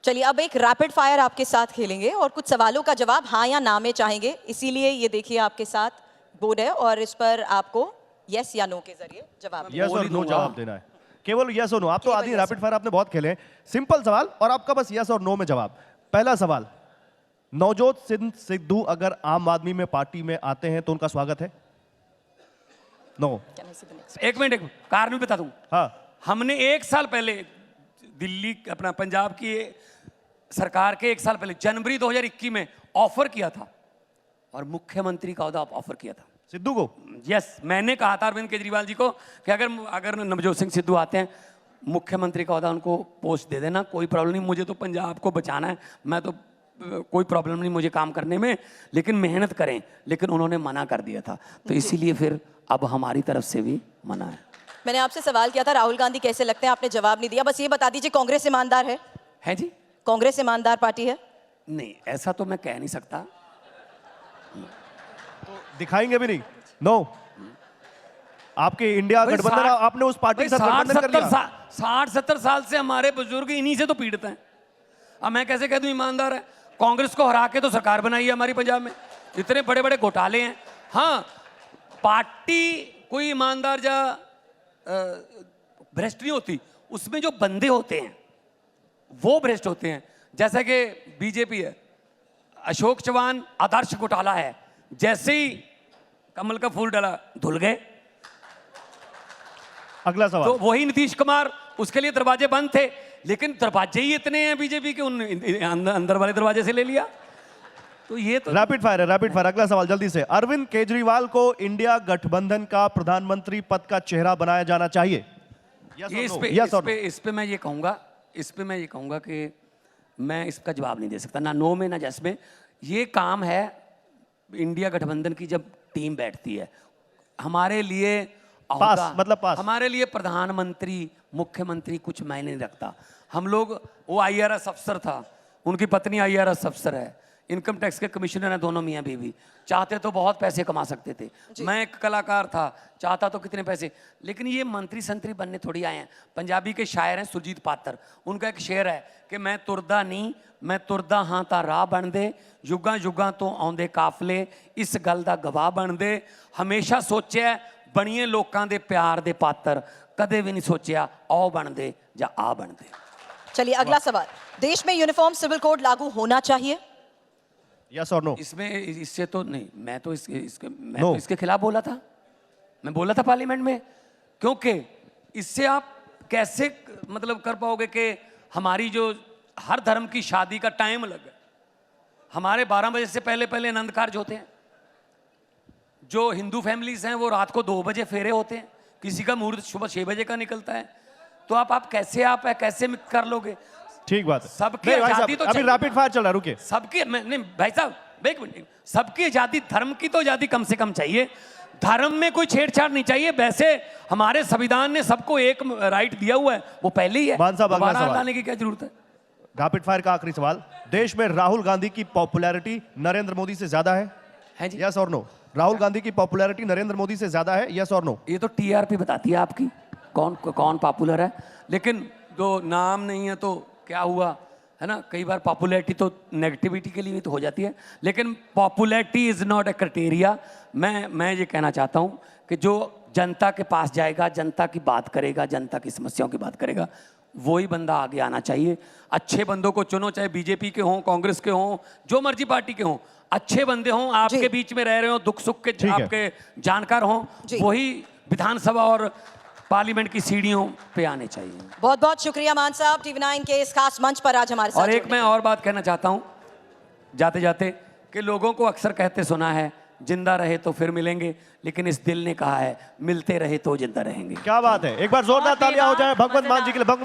चलिए अब एक रैपिड फायर आपके साथ खेलेंगे और कुछ सवालों का जवाब हाँ या ना में चाहेंगे, इसीलिए ये देखिए आपके साथ बोर्ड है और इस पर आपको यस या नो के जरिए जवाब यस और नो जवाब देना है, केवल यस और नो। आप तो आदि रैपिड फायर आपने बहुत खेले हैं। सिंपल सवाल और आपका बस यस और नो में जवाब। पहला सवाल, नवजोत सिंह सिद्धू अगर आम आदमी में पार्टी में आते हैं तो उनका स्वागत है? नो। एक मिनट कारण भी बता दूं। हाँ, हमने 1 साल पहले दिल्ली अपना पंजाब की सरकार के 1 साल पहले जनवरी 2021 में ऑफर किया था और मुख्यमंत्री का ओहदा ऑफर किया था सिद्धू को। यस, मैंने कहा था अरविंद केजरीवाल जी को कि अगर नवजोत सिंह सिद्धू आते हैं मुख्यमंत्री का ओहदा उनको पोस्ट दे देना, कोई प्रॉब्लम नहीं, मुझे तो पंजाब को बचाना है, मैं तो कोई प्रॉब्लम नहीं मुझे काम करने में, लेकिन मेहनत करें। लेकिन उन्होंने मना कर दिया था, तो इसीलिए फिर अब हमारी तरफ से भी मना है। मैंने आपसे सवाल किया था राहुल गांधी कैसे लगते हैं, आपने जवाब नहीं दिया। बस ये बता दीजिए कांग्रेस ईमानदार है जी? कांग्रेस ईमानदार पार्टी है? नहीं, ऐसा तो मैं कह नहीं सकता। तो दिखाएंगे भी नहीं? नो। आपके इंडिया गठबंधन, आपने उस पार्टी के साथ गठबंधन कर लिया। 60-70 साल से हमारे बुजुर्ग इन्हीं से तो पीड़ित हैं। अब मैं कैसे कह दूं ईमानदार है? कांग्रेस को हरा के तो सरकार बनाई है हमारी पंजाब में, इतने बड़े बड़े घोटाले हैं। हाँ, पार्टी कोई ईमानदार या भ्रष्ट नहीं होती, उसमें जो बंदे होते हैं वो भ्रष्ट होते हैं। जैसा कि बीजेपी है, अशोक चौहान आदर्श घोटाला है, जैसे ही कमल का फूल डाला धुल गए। अगला सवाल, तो वही नीतीश कुमार, उसके लिए दरवाजे बंद थे, लेकिन दरवाजे ही इतने हैं बीजेपी के, उन अंदर वाले दरवाजे से ले लिया। तो ये तो रैपिड फायर है, रैपिड फायर। अगला सवाल जल्दी से, अरविंद केजरीवाल को इंडिया गठबंधन का प्रधानमंत्री पद का चेहरा बनाया जाना चाहिए? इस पे मैं ये कहूंगा कि मैं इसका जवाब नहीं दे सकता, ना नो में ना जस में। ये काम है इंडिया गठबंधन की, जब टीम बैठती है। हमारे लिए पास। हमारे लिए प्रधानमंत्री मुख्यमंत्री कुछ मायने नहीं रखता। हम लोग, वो IRS अफसर था, उनकी पत्नी IRS अफसर है, इनकम टैक्स के कमिश्नर हैं दोनों मियाँ बीवी, चाहते तो बहुत पैसे कमा सकते थे। मैं एक कलाकार था, चाहता तो कितने पैसे, लेकिन ये मंत्री संतरी बनने थोड़ी आए हैं। पंजाबी के शायर हैं सुरजीत पात्र, उनका एक शेर है कि मैं तुरदा नहीं, मैं तुरदा हाँ ता राह बन दे, युगां युगां तो आउंदे काफले इस गल दा गवाह बन दे। हमेशा सोचिया बणीए लोकां दे प्यार दे पात्र, कदे भी नहीं सोचिया आओ बन दे या आ बन दे। चलिए अगला सवाल, देश में यूनिफॉर्म सिविल कोड लागू होना चाहिए? यस और नो? इससे तो नहीं, मैं तो इसके खिलाफ बोला था, मैं बोला था पार्लियामेंट में, क्योंकि इससे आप कैसे मतलब कर पाओगे कि हमारी जो हर धर्म की शादी का टाइम अलग है। हमारे 12 बजे से पहले पहले आनंद कार्य होते हैं, जो हिंदू फैमिलीज हैं वो रात को 2 बजे फेरे होते हैं, किसी का मुहूर्त सुबह 6 बजे का निकलता है। तो आप कैसे कर लोगे? ठीक बात है। सबकी आजादी तो अभी रैपिड फायर चल रहा है, रुकिए। सबकी नहीं भाई साहब, एक मिनट, सबकी आजादी, धर्म की तो आजादी कम से कम चाहिए, धर्म में कोई छेड़छाड़ नहीं चाहिए। वैसे हमारे संविधान ने सबको एक राइट दिया हुआ है, वो पहले ही है, दोबारा लाने की क्या जरूरत है? रैपिड फायर का आखिरी सवाल, देश में राहुल गांधी की पॉपुलैरिटी नरेंद्र मोदी से ज्यादा है जी? यस और नो? राहुल गांधी की पॉपुलैरिटी नरेंद्र मोदी से ज्यादा है, यस और नो? ये तो TRP बताती है आपकी कौन पॉपुलर है, लेकिन जो नाम नहीं है तो क्या हुआ, है ना? कई बार पॉपुलैरिटी तो नेगेटिविटी के लिए भी तो हो जाती है, लेकिन popularity is not a criteria. मैं ये कहना चाहता हूँ कि जो जनता के पास जाएगा, जनता की बात करेगा, जनता की समस्याओं की बात करेगा, वही बंदा आगे आना चाहिए। अच्छे बंदों को चुनो, चाहे बीजेपी के हों, कांग्रेस के हों, जो मर्जी पार्टी के हों, अच्छे बंदे हों, आपके बीच में रह रहे हो, दुख सुख के आपके जानकार हों, वही विधानसभा और पार्लियामेंट की सीढ़ियों पे आने चाहिए। बहुत बहुत शुक्रिया मान साहब, TV9 के इस खास मंच पर आज हमारे साथ। और एक मैं और बात कहना चाहता हूँ जाते जाते, कि लोगों को अक्सर कहते सुना है जिंदा रहे तो फिर मिलेंगे, लेकिन इस दिल ने कहा है मिलते रहे तो जिंदा रहेंगे। क्या बात है, एक बार जोरदार तालियां हो जाए भगवंत मान जी के लिए।